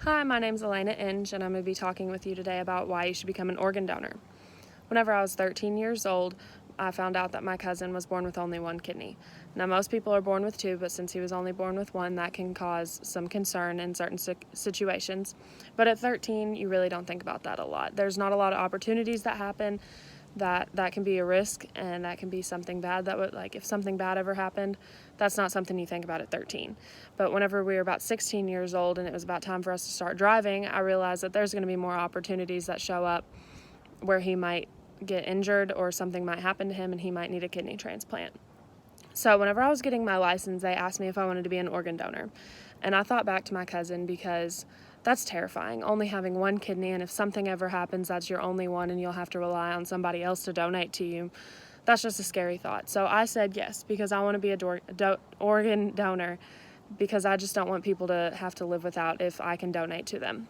Hi, my name's Elena Inge, and I'm going to be talking with you today about why you should become an organ donor. Whenever I was 13 years old, I found out that my cousin was born with only one kidney. Now, most people are born with two, but since he was only born with one, that can cause some concern in certain situations. But at 13, you really don't think about that a lot. There's not a lot of opportunities that happen. That can be a risk, and that can be something bad. That would, like, if something bad ever happened, that's not something you think about at 13. But whenever we were about 16 years old and it was about time for us to start driving, I realized that there's going to be more opportunities that show up where he might get injured or something might happen to him and he might need a kidney transplant. So whenever I was getting my license, they asked me if I wanted to be an organ donor. And I thought back to my cousin because that's terrifying, only having one kidney, and if something ever happens, that's your only one and you'll have to rely on somebody else to donate to you. That's just a scary thought. So I said yes, because I want to be a organ donor, because I just don't want people to have to live without if I can donate to them.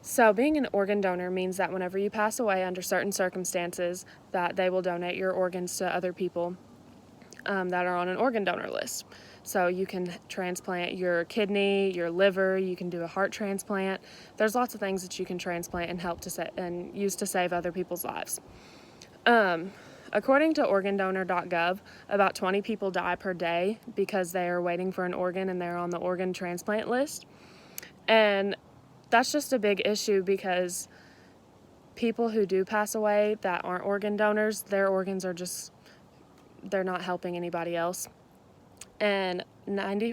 So being an organ donor means that whenever you pass away under certain circumstances, that they will donate your organs to other people that are on an organ donor list. So you can transplant your kidney, your liver, you can do a heart transplant. There's lots of things that you can transplant and help to and use to save other people's lives. According to organdonor.gov, about 20 people die per day because they are waiting for an organ and they're on the organ transplant list. And that's just a big issue because people who do pass away that aren't organ donors, their organs are they're not helping anybody else. And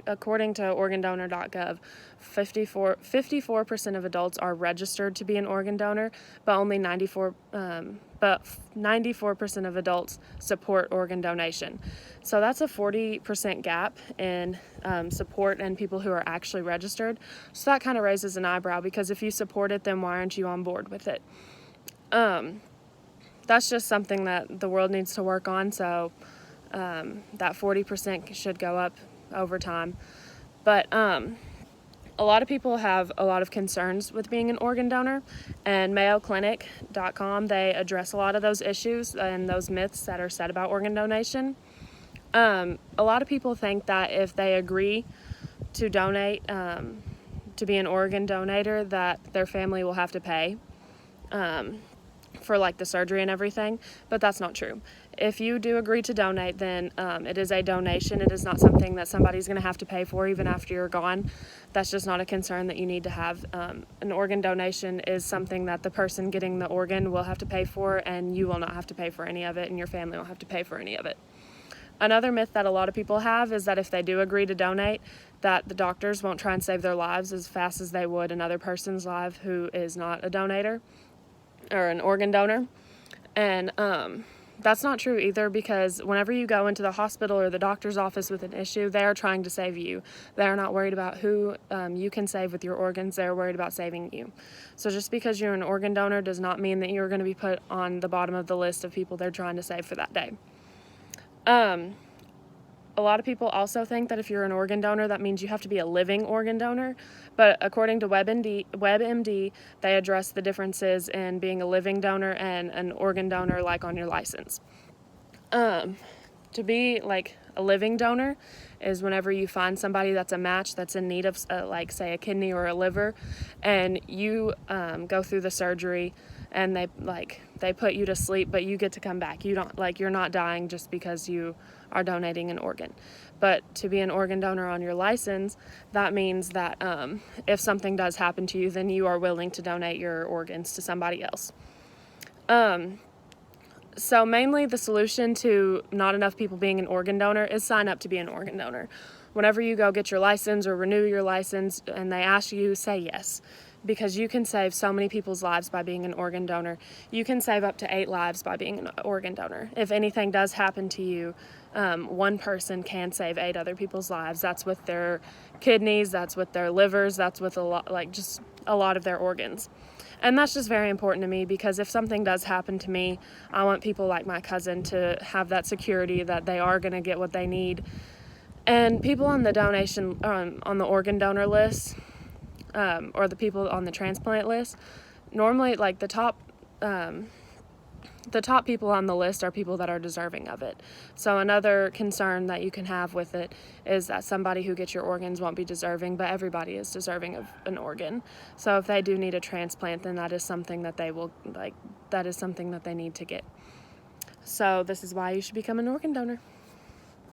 according to organdonor.gov, 54% of adults are registered to be an organ donor, but 94% of adults support organ donation. So that's a 40% gap in support and people who are actually registered. So that kind of raises an eyebrow, because if you support it, then why aren't you on board with it? That's just something that the world needs to work on. So that 40% should go up over time. But a lot of people have a lot of concerns with being an organ donor, and MayoClinic.com, they address a lot of those issues and those myths that are said about organ donation. A lot of people think that if they agree to donate, to be an organ donor, that their family will have to pay for like the surgery and everything, but that's not true. If you do agree to donate, then it is a donation. It is not something that somebody's going to have to pay for even after you're gone. That's just not a concern that you need to have. An organ donation is something that the person getting the organ will have to pay for, and you will not have to pay for any of it, and your family won't have to pay for any of it. Another myth that a lot of people have is that if they do agree to donate, that the doctors won't try and save their lives as fast as they would another person's life who is not a donator or an organ donor. And that's not true either, because whenever you go into the hospital or the doctor's office with an issue, they are trying to save you. They are not worried about who you can save with your organs. They're worried about saving you. So just because you're an organ donor does not mean that you're going to be put on the bottom of the list of people they're trying to save for that day. A lot of people also think that if you're an organ donor, that means you have to be a living organ donor. But according to WebMD, they address the differences in being a living donor and an organ donor, like on your license. To be like a living donor is whenever you find somebody that's a match, that's in need of like say a kidney or a liver, and you go through the surgery and they put you to sleep, but you get to come back. You're not dying just because you are donating an organ. But to be an organ donor on your license, that means that if something does happen to you, then you are willing to donate your organs to somebody else. So mainly the solution to not enough people being an organ donor is sign up to be an organ donor. Whenever you go get your license or renew your license and they ask you, say yes, because you can save so many people's lives by being an organ donor. You can save up to 8 lives by being an organ donor. If anything does happen to you, one person can save 8 other people's lives. That's with their kidneys, that's with their livers, that's with a lot of their organs. And that's just very important to me, because if something does happen to me, I want people like my cousin to have that security that they are going to get what they need. And people on the donation, on the organ donor list, or the people on the transplant list, normally like the top the top people on the list are people that are deserving of it. So another concern that you can have with it is that somebody who gets your organs won't be deserving, but everybody is deserving of an organ. So if they do need a transplant, then that is something that they will, that is something that they need to get. So this is why you should become an organ donor.